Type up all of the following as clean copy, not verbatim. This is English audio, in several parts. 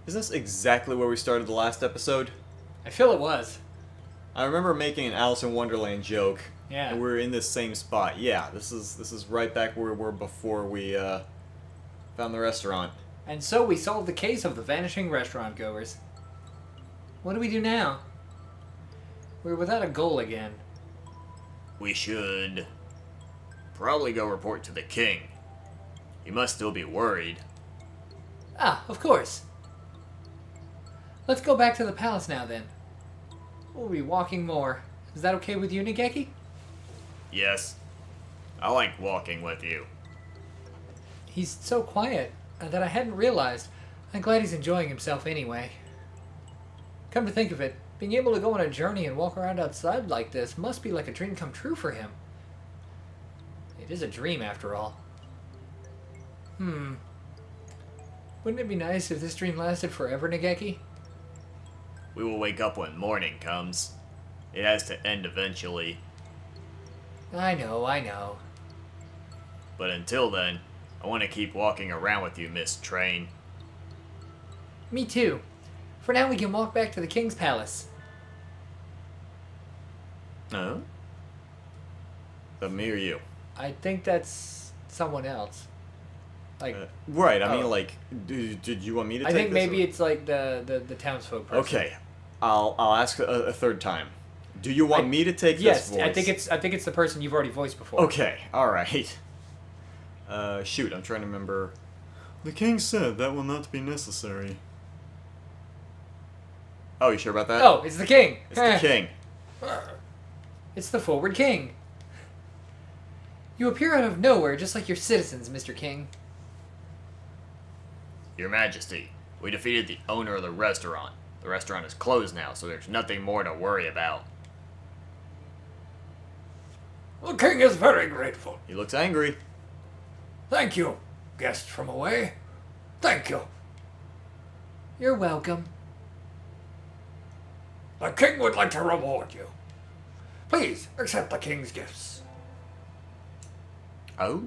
Is this exactly where we started the last episode? I feel it was. I remember making an Alice in Wonderland joke. Yeah. And we're in this same spot. Yeah, this is right back where we were before we found the restaurant. And so we solved the case of the vanishing restaurant goers. What do we do now? We're without a goal again. We should probably go report to the king. He must still be worried. Ah, of course. Let's go back to the palace now then. We'll be walking more. Is that okay with you, Nageki? Yes, I like walking with you. He's so quiet that I hadn't realized. I'm glad he's enjoying himself anyway. Come to think of it, being able to go on a journey and walk around outside like this must be like a dream come true for him. It is a dream after all. Wouldn't it be nice if this dream lasted forever, Nageki? We will wake up when morning comes. It has to end eventually. I know. But until then, I want to keep walking around with you, Miss Train. Me too. For now we can walk back to the king's palace. Oh? That me or you? I think that's someone else. Like, Right, I Oh. mean, like, did you want me to I take think this, maybe or- it's like the townsfolk person. Okay, I'll ask a third time. Do you want me to take Yes, this voice? I think it's the person you've already voiced before. Okay, alright. Shoot, I'm trying to remember. The king said that will not be necessary. Oh, you sure about that? Oh, it's the king. It's the king. It's the forward king. You appear out of nowhere, just like your citizens, Mr. King. Your Majesty, we defeated the owner of the restaurant. The restaurant is closed now, so there's nothing more to worry about. The king is very grateful. He looks angry. Thank you, guest from away. Thank you. You're welcome. The king would like to reward you. Please accept the king's gifts. Oh,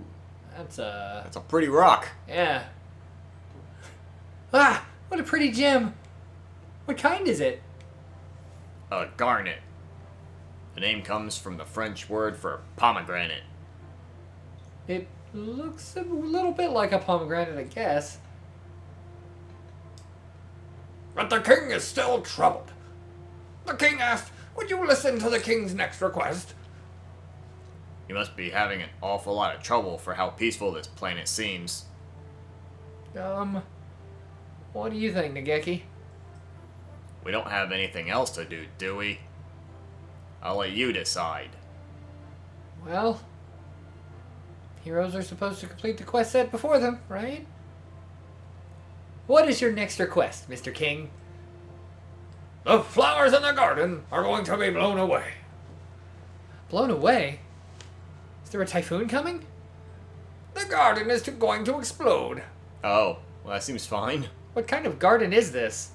That's that's a pretty rock. yeah. Ah, what a pretty gem. What kind is it? A garnet. The name comes from the French word for pomegranate. It looks a little bit like a pomegranate, I guess. But the king is still troubled. The king asked, would you listen to the king's next request? You must be having an awful lot of trouble for how peaceful this planet seems. What do you think, Nageki? We don't have anything else to do, do we? I'll let you decide. Well, heroes are supposed to complete the quest set before them, right? What is your next request, Mr. King? The flowers in the garden are going to be blown away. Blown away? Is there a typhoon coming? The garden is going to explode. Oh, well, that seems fine. What kind of garden is this?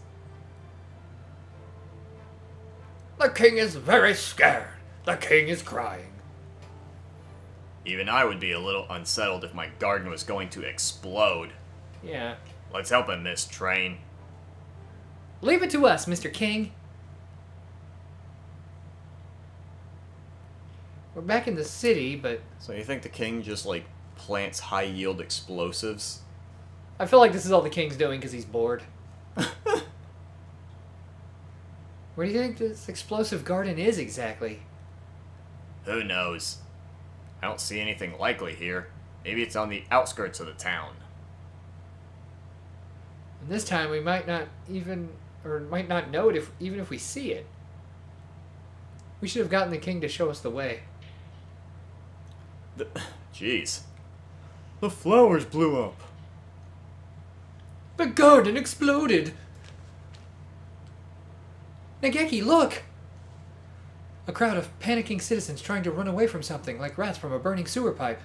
The king is very scared. The king is crying. Even I would be a little unsettled if my garden was going to explode. Yeah. Let's help him, Miss Train. Leave it to us, Mr. King. We're back in the city, but So you think the king just, like, plants high-yield explosives? I feel like this is all the king's doing because he's bored. Where do you think this explosive garden is exactly? Who knows? I don't see anything likely here. Maybe it's on the outskirts of the town. And this time we might not might not know it even if we see it. We should have gotten the king to show us the way. Jeez. The flowers blew up. The garden exploded! Nageki, look! A crowd of panicking citizens trying to run away from something, like rats from a burning sewer pipe.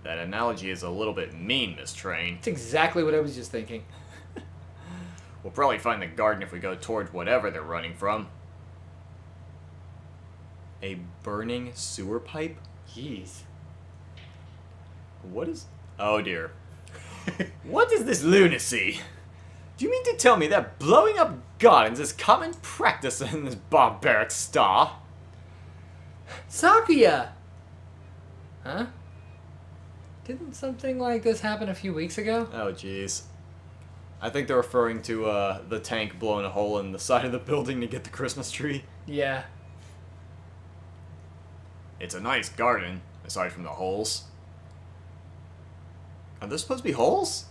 That analogy is a little bit mean, Miss Train. That's exactly what I was just thinking. We'll probably find the garden if we go towards whatever they're running from. A burning sewer pipe? Jeez. What is... Oh dear. What is this lunacy? Do you mean to tell me that blowing up gardens is common practice in this barbaric star? Sakuya! Huh? Didn't something like this happen a few weeks ago? Oh, jeez. I think they're referring to the tank blowing a hole in the side of the building to get the Christmas tree. Yeah. It's a nice garden, aside from the holes. Are there supposed to be holes?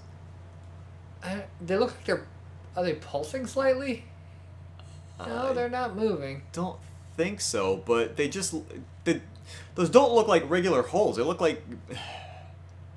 They look like they're... Are they pulsing slightly? No, they're not moving. Don't think so, but they just... those don't look like regular holes. They look like...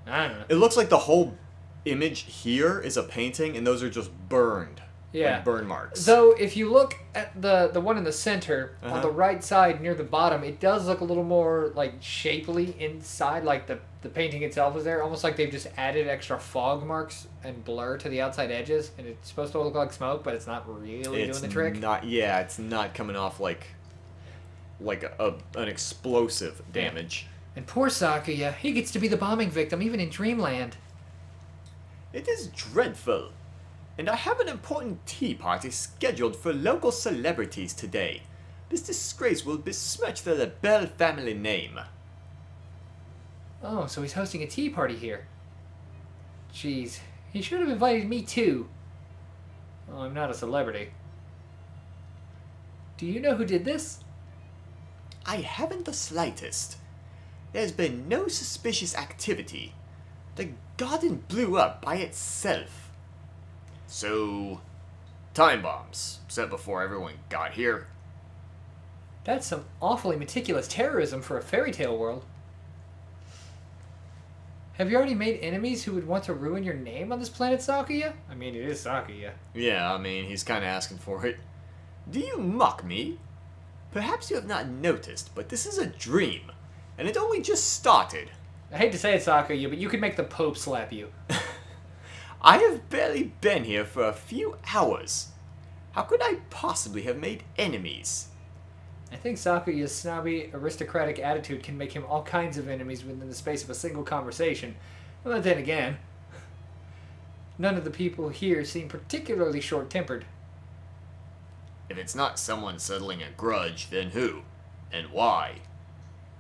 I don't know. It looks like the whole image here is a painting, and those are just burned. Yeah. Like burn marks. Though, if you look at the one in the center, on Uh-huh. the right side near the bottom, it does look a little more, like, shapely inside, like the painting itself is there, almost like they've just added extra fog marks and blur to the outside edges, and it's supposed to look like smoke, but it's not really It's doing the trick. Not, yeah, it's not coming off like an explosive damage. And poor Sakuya, he gets to be the bombing victim even in Dreamland. It is dreadful. And I have an important tea party scheduled for local celebrities today. This disgrace will besmirch the LaBelle family name. Oh, so he's hosting a tea party here. Jeez, he should have invited me too. Oh, I'm not a celebrity. Do you know who did this? I haven't the slightest. There's been no suspicious activity. The garden blew up by itself. So, time bombs set before everyone got here. That's some awfully meticulous terrorism for a fairy tale world. Have you already made enemies who would want to ruin your name on this planet, Sakuya? I mean, it is Sakuya. Yeah, I mean, he's kind of asking for it. Do you mock me? Perhaps you have not noticed, but this is a dream, and it only just started. I hate to say it, Sakuya, but you could make the Pope slap you. I have barely been here for a few hours. How could I possibly have made enemies? I think Sakuya's snobby, aristocratic attitude can make him all kinds of enemies within the space of a single conversation. But then again, none of the people here seem particularly short-tempered. If it's not someone settling a grudge, then who? And why?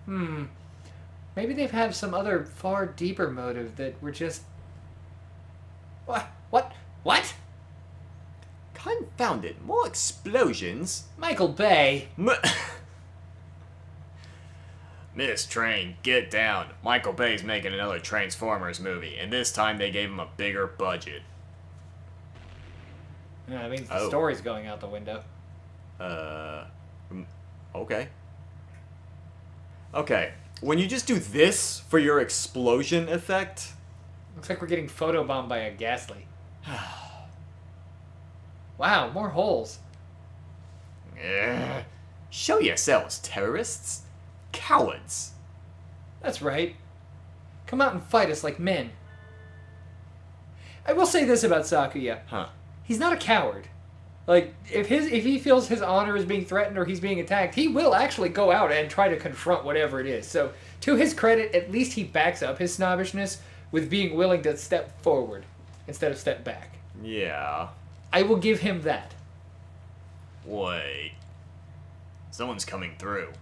Maybe they've had some other far deeper motive that we're just... What? Confound it, more explosions? Michael Bay! Miss Train, get down. Michael Bay's making another Transformers movie, and this time they gave him a bigger budget. That means the Oh. story's going out the window. Okay. Okay, when you just do this for your explosion effect... Looks like we're getting photobombed by a Ghastly. Wow, more holes. Show yourselves, terrorists. Cowards. That's right. Come out and fight us like men. I will say this about Sakuya. Huh. He's not a coward. Like, if he feels his honor is being threatened or he's being attacked, he will actually go out and try to confront whatever it is. So, to his credit, at least he backs up his snobbishness with being willing to step forward instead of step back. Yeah. I will give him that. Wait. Someone's coming through.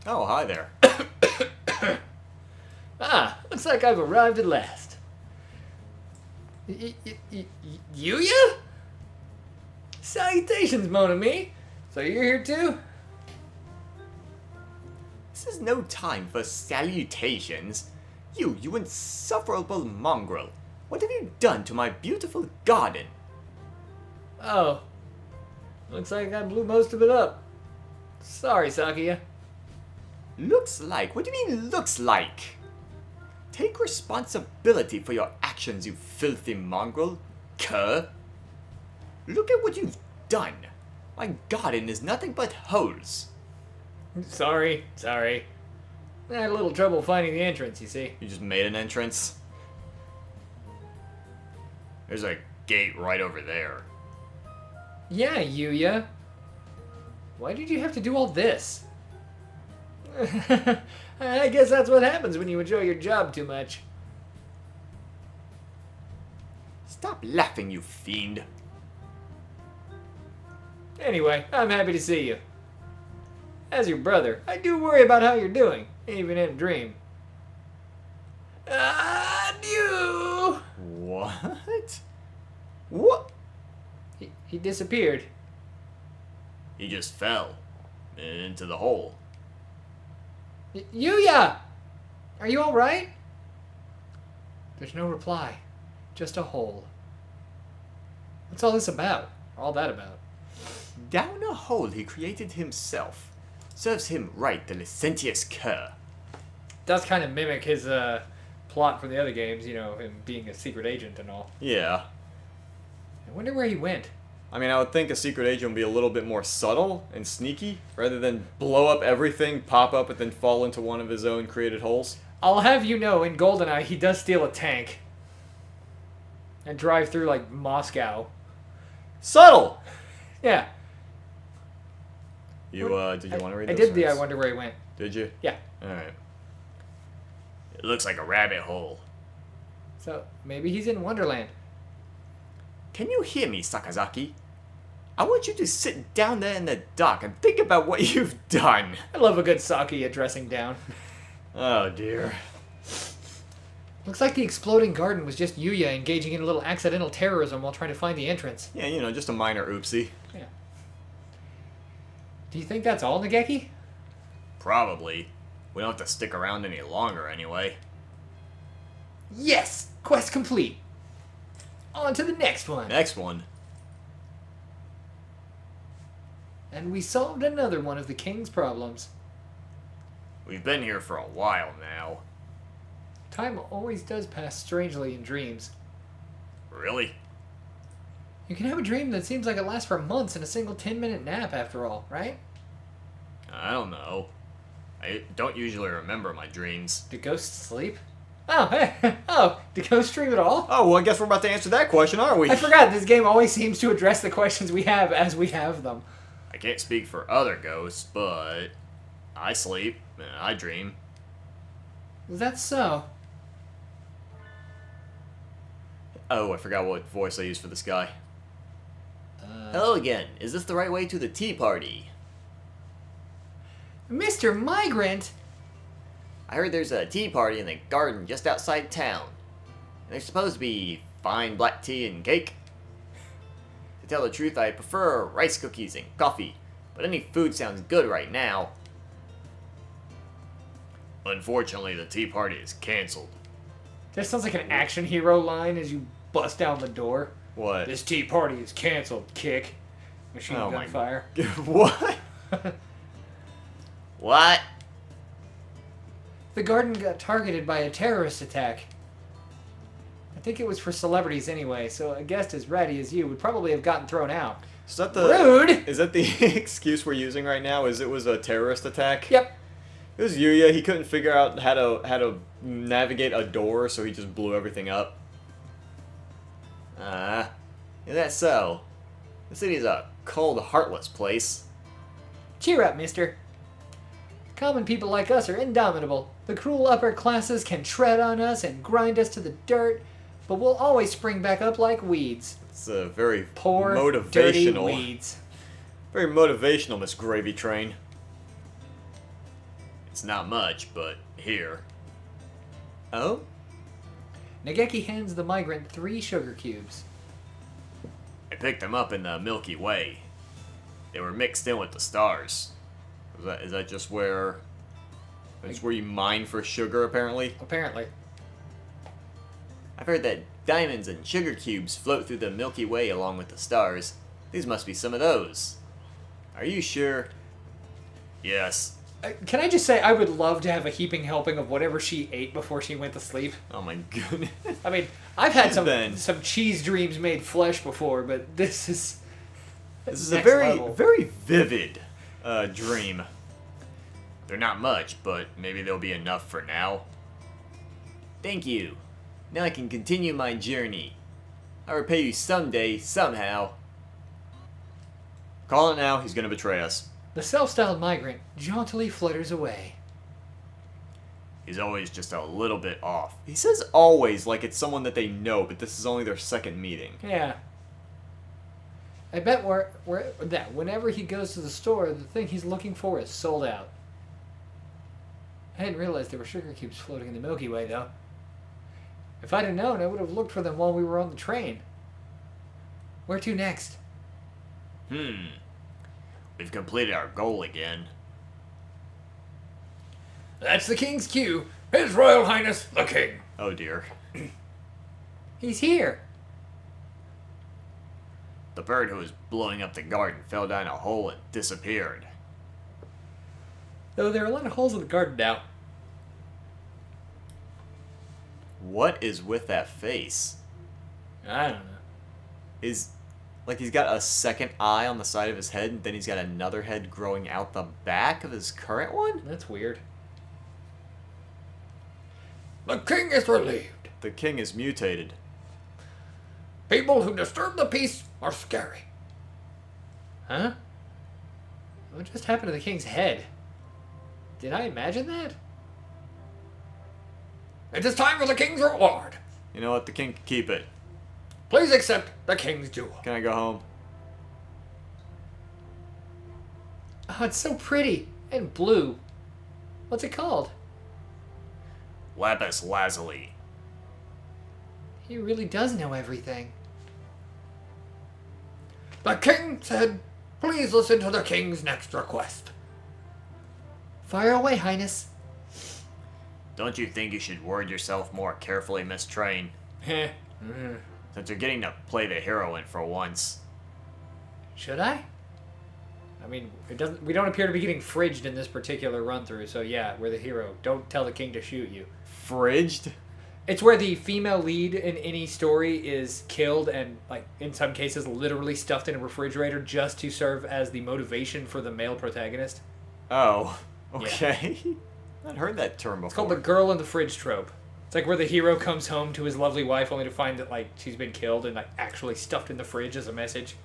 Oh, hi there. Ah, looks like I've arrived at last. Yuya? Salutations, mon ami. So you're here too? This is no time for salutations. You insufferable mongrel. What have you done to my beautiful garden? Oh. Looks like I blew most of it up. Sorry, Sakuya. Looks like? What do you mean, looks like? Take responsibility for your actions, you filthy mongrel. Cur. Look at what you've done. My garden is nothing but holes. Sorry. I had a little trouble finding the entrance, you see. You just made an entrance. There's a gate right over there. Yeah, Yuya. Why did you have to do all this? I guess that's what happens when you enjoy your job too much. Stop laughing, you fiend. Anyway, I'm happy to see you. As your brother, I do worry about how you're doing, even in a dream. Adieu! What? What? He disappeared. He just fell into the hole. Yuya! Are you alright? There's no reply. Just a hole. What's all this about? All that about? Down a hole he created himself. Serves him right, the licentious cur. Does kind of mimic his plot from the other games, you know, him being a secret agent and all. Yeah. I wonder where he went. I mean, I would think a secret agent would be a little bit more subtle and sneaky, rather than blow up everything, pop up, and then fall into one of his own created holes. I'll have you know, in GoldenEye, he does steal a tank. And drive through, like, Moscow. Subtle! Yeah. You, did you want to read I those? did the I things? wonder where he went. Did you? Yeah. Alright. It looks like a rabbit hole. So, maybe he's in Wonderland. Can you hear me, Sakazaki? I want you to sit down there in the dark and think about what you've done. I love a good Saki addressing down. Oh, dear. Looks like the exploding garden was just Yuya engaging in a little accidental terrorism while trying to find the entrance. Yeah, you know, just a minor oopsie. Yeah. Do you think that's all, Nageki? Probably. We don't have to stick around any longer anyway. Yes! Quest complete. On to the next one. Next one. And we solved another one of the king's problems. We've been here for a while now. Time always does pass strangely in dreams. Really? You can have a dream that seems like it lasts for months in a single 10-minute nap after all, right? I don't know. I don't usually remember my dreams. Do ghosts sleep? Oh, hey, oh, do ghosts dream at all? Oh, well, I guess we're about to answer that question, aren't we? I forgot, this game always seems to address the questions we have as we have them. I can't speak for other ghosts, but I sleep and I dream. Is that so? Oh, I forgot what voice I used for this guy. Hello again. Is this the right way to the tea party? Mr. Migrant? I heard there's a tea party in the garden just outside town. And there's supposed to be fine black tea and cake. To tell the truth, I prefer rice cookies and coffee, but any food sounds good right now. Unfortunately, the tea party is canceled. That sounds like an action hero line as you bust down the door. What? This tea party is canceled, kick. Machine Oh gun my- fire. What? What? The garden got targeted by a terrorist attack. I think it was for celebrities anyway, so a guest as ratty as you would probably have gotten thrown out. Is that the Rude! Is that the excuse we're using right now? Is it was a terrorist attack? Yep. It was Yuya. He couldn't figure out how to navigate a door, so he just blew everything up. Is that so? The city's a cold, heartless place. Cheer up, mister. Common people like us are indomitable. The cruel upper classes can tread on us and grind us to the dirt, but we'll always spring back up like weeds. It's a very Poor, dirty motivational. weeds. Very motivational, Miss Gravy Train. It's not much, but here. Oh? Nageki hands the migrant 3 sugar cubes. I picked them up in the Milky Way. They were mixed in with the stars. Is that just where? It's where you mine for sugar, apparently. Apparently. I've heard that diamonds and sugar cubes float through the Milky Way along with the stars. These must be some of those. Are you sure? Yes. Can I just say, I would love to have a heaping helping of whatever she ate before she went to sleep. Oh my goodness. I mean, I've had Ben. some cheese dreams made flesh before, but this is This is a next very, level. very vivid dream. They're not much, but maybe they'll be enough for now. Thank you. Now I can continue my journey. I'll repay you someday, somehow. Call it now, he's gonna betray us. The self-styled migrant jauntily flutters away. He's always just a little bit off. He says always like it's someone that they know, but this is only their second meeting. Yeah. I bet that whenever he goes to the store, the thing he's looking for is sold out. I didn't realize there were sugar cubes floating in the Milky Way, though. If I'd have known, I would have looked for them while we were on the train. Where to next? We've completed our goal again. That's the king's cue. His Royal Highness, the king. Oh dear. He's here. The bird who was blowing up the garden fell down a hole and disappeared. Though there are a lot of holes in the garden now. What is with that face? I don't know. Is like he's got a second eye on the side of his head, and then he's got another head growing out the back of his current one? That's weird. The king is relieved. The king is mutated. People who disturb the peace are scary. Huh? What just happened to the king's head? Did I imagine that? It is time for the king's reward. You know what? The king can keep it. Please accept the king's jewel. Can I go home? Oh, it's so pretty. And blue. What's it called? Lapis lazuli. He really does know everything. The king said, please listen to the king's next request. Fire away, Highness. Don't you think you should word yourself more carefully, Miss Train? Heh. Since you're getting to play the heroine for once. Should I? I mean, we don't appear to be getting fridged in this particular run-through, so yeah, we're the hero. Don't tell the king to shoot you. Fridged? It's where the female lead in any story is killed and, like, in some cases, literally stuffed in a refrigerator just to serve as the motivation for the male protagonist. Oh, okay. I've heard that term before. It's called the girl in the fridge trope. It's like where the hero comes home to his lovely wife only to find that, like, she's been killed and, like, actually stuffed in the fridge as a message.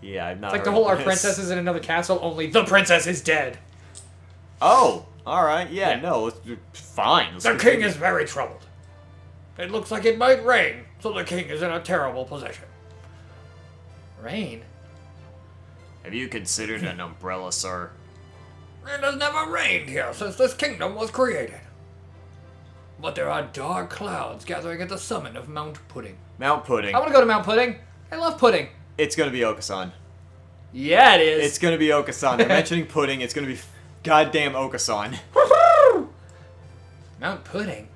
Yeah, I've not It's like heard the whole of Our this. Princess is in Another Castle, only the princess is dead. Oh, alright, yeah, Yeah. no, let's, fine. Let's The king continue. is very troubled. It looks like it might rain, so the king is in a terrible position. Rain? Have you considered an umbrella, sir? It has never rained here since this kingdom was created. But there are dark clouds gathering at the summit of Mount Pudding. Mount Pudding. I want to go to Mount Pudding. I love pudding. It's gonna be Okasan. Yeah, it is. It's gonna be Okasan. They're mentioning pudding. It's gonna be goddamn Okasan. Mount Pudding.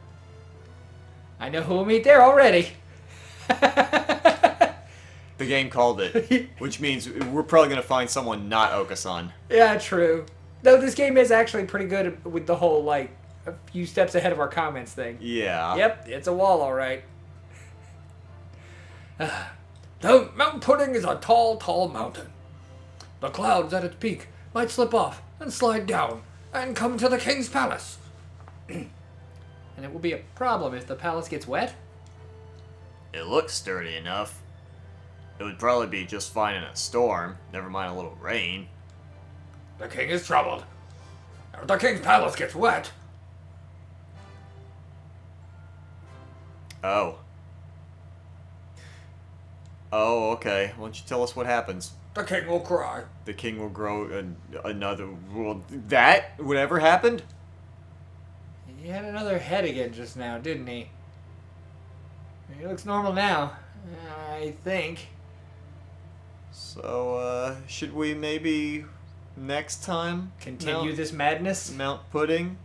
I know who will meet there already. The game called it, which means we're probably gonna find someone not Okasan. Yeah, true. Though this game is actually pretty good with the whole, like, a few steps ahead of our comments thing. Yeah. Yep, it's a wall, all right. The Mount Pudding is a tall, tall mountain. The clouds at its peak might slip off and slide down and come to the king's palace. And it will be a problem if the palace gets wet. It looks sturdy enough. It would probably be just fine in a storm, never mind a little rain. The king is troubled. If the king's palace gets wet, Oh. Oh, okay. Why don't you tell us what happens? the king will cry. The king will grow another. Well, that would ever happened? He had another head again just now, didn't he? He looks normal now, I think. So, should we maybe next time Continue this madness? Mount Pudding?